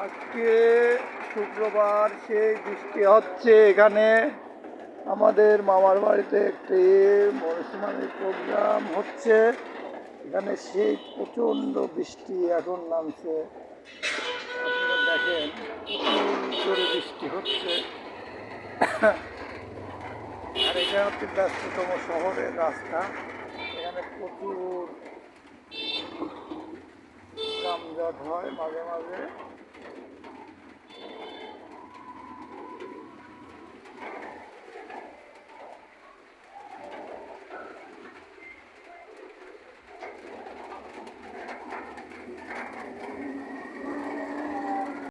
আজকে শুক্রবার, সেই বৃষ্টি হচ্ছে এখানে। আমাদের মামার বাড়িতে একটি মরশুমারি প্রোগ্রাম হচ্ছে। এখানে সেই প্রচণ্ড বৃষ্টি এখন নামছে, আপনারা দেখেন প্রচুর জোরে বৃষ্টি হচ্ছে। আর এটা হচ্ছে ব্যস্ততম শহরের রাস্তা, এখানে প্রচুর যানজট হয় মাঝে মাঝে।